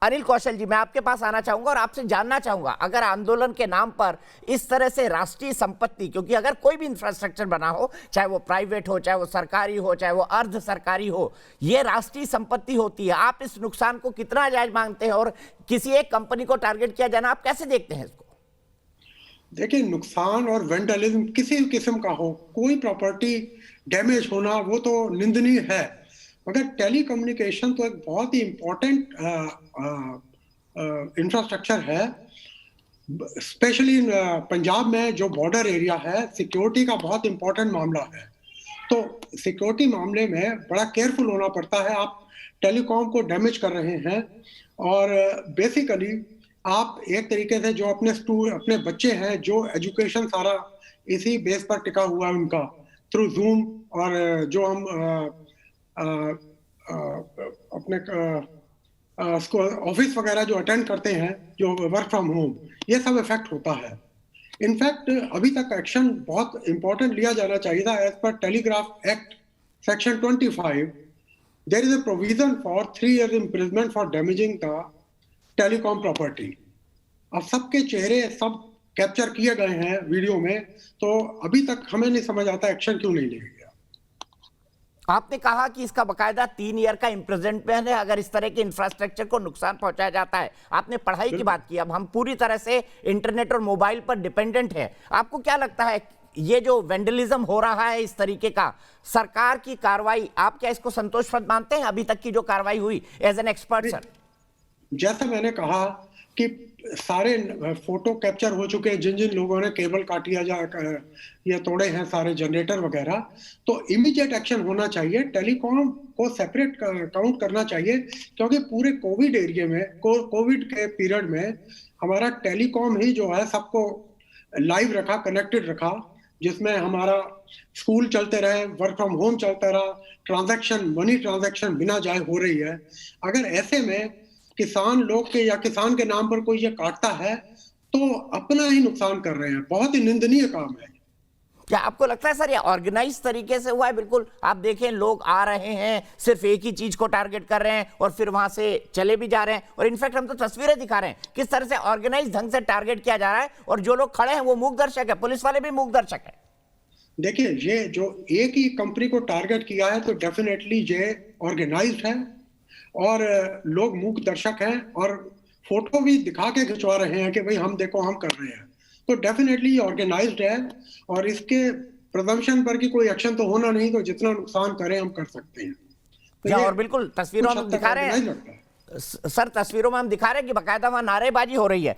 अनिल कौशल जी, मैं आपके पास आना चाहूंगा और आपसे जानना चाहूंगा, अगर आंदोलन के नाम पर इस तरह से राष्ट्रीय संपत्ति, क्योंकि अगर कोई भी इंफ्रास्ट्रक्चर बना हो, चाहे वो प्राइवेट हो, चाहे वो सरकारी हो, चाहे वो अर्ध सरकारी हो, ये राष्ट्रीय संपत्ति होती है, आप इस नुकसान को कितना जायज मानते हैं और किसी एक कंपनी को टारगेट किया जाना आप कैसे देखते हैं इसको? देखिए, नुकसान और वेंडलिज्म किसी भी किस्म का हो, कोई प्रॉपर्टी डैमेज होना वो तो निंदनीय है, मगर टेलीकम्युनिकेशन तो एक बहुत ही इम्पोर्टेंट इंफ्रास्ट्रक्चर है। स्पेशली पंजाब में जो बॉर्डर एरिया है, सिक्योरिटी का बहुत इम्पोर्टेंट मामला है। तो सिक्योरिटी मामले में बड़ा केयरफुल होना पड़ता है। आप टेलीकॉम को डैमेज कर रहे हैं और बेसिकली आप एक तरीके से जो अपने बच्चे हैं, जो एजुकेशन सारा इसी बेस पर टिका हुआ है उनका, थ्रू जूम और जो हम अपने ऑफिस वगैरह जो अटेंड करते हैं, जो वर्क फ्रॉम होम, ये सब इफेक्ट होता है। इनफैक्ट अभी तक एक्शन बहुत इंपॉर्टेंट लिया जाना चाहिए था। As per telegraph act section 25 there is a provision for 3 years imprisonment for damaging the telecom property. अब सबके चेहरे सब कैप्चर किए गए हैं वीडियो में, तो अभी तक हमें नहीं समझ आता एक्शन क्यों नहीं लिया गया। आपने कहा कि इसका बकायदा 3 ईयर का इम्प्रिजनमेंट है अगर इस तरह के इंफ्रास्ट्रक्चर को नुकसान पहुंचाया जाता है। आपने पढ़ाई की बात की, अब हम पूरी तरह से इंटरनेट और मोबाइल पर डिपेंडेंट है। आपको क्या लगता है ये जो वेंडलिज्म हो रहा है इस तरीके का, सरकार की कार्रवाई, आप क्या इसको संतोषप्रद मानते हैं अभी तक की जो कार्रवाई हुई एज एन एक्सपर्ट? सर, जैसा मैंने कहा कि सारे फोटो कैप्चर हो चुके हैं, जिन जिन लोगों ने केबल काटिया या तोड़े हैं सारे जनरेटर वगैरह, तो इमीडिएट एक्शन होना चाहिए। टेलीकॉम को सेपरेट काउंट करना चाहिए, क्योंकि पूरे कोविड एरिया में, कोविड के पीरियड में हमारा टेलीकॉम ही जो है सबको लाइव रखा, कनेक्टेड रखा, जिसमें हमारा स्कूल चलते रहे, वर्क फ्रॉम होम चलता रहा, मनी ट्रांजैक्शन बिना जाए हो रही है। अगर ऐसे में किसान लोग के या किसान के नाम पर कोई ये काटता है तो अपना ही नुकसान कर रहे हैं। बहुत ही निंदनीय काम है। क्या आपको लगता है सर ये ऑर्गेनाइज तरीके से हुआ है? बिल्कुल, आप देखें लोग आ रहे हैं, सिर्फ एक ही चीज को टारगेट कर रहे हैं और फिर वहां से चले भी जा रहे हैं, और इनफैक्ट हम तो तस्वीरें दिखा रहे हैं किस तरह से ऑर्गेनाइज ढंग से टारगेट किया जा रहा है, और जो लोग खड़े हैं वो मूक दर्शक है, पुलिस वाले भी मूक दर्शक है। देखिए, ये जो एक ही कंपनी को टारगेट किया है तो डेफिनेटली ये ऑर्गेनाइज्ड है और लोग मूक दर्शक हैं और फोटो भी दिखा के खिंचवा रहे हैं कि भाई हम देखो हम कर रहे हैं। तो डेफिनेटली ऑर्गेनाइज्ड है और इसके प्रदर्शन पर की कोई एक्शन तो होना नहीं, तो जितना नुकसान करें हम कर सकते हैं। तो और बिल्कुल तस्वीरों में हम दिखा रहे हैं सर, तस्वीरों में हम दिखा रहे हैं कि बाकायदा वहां नारेबाजी हो रही है।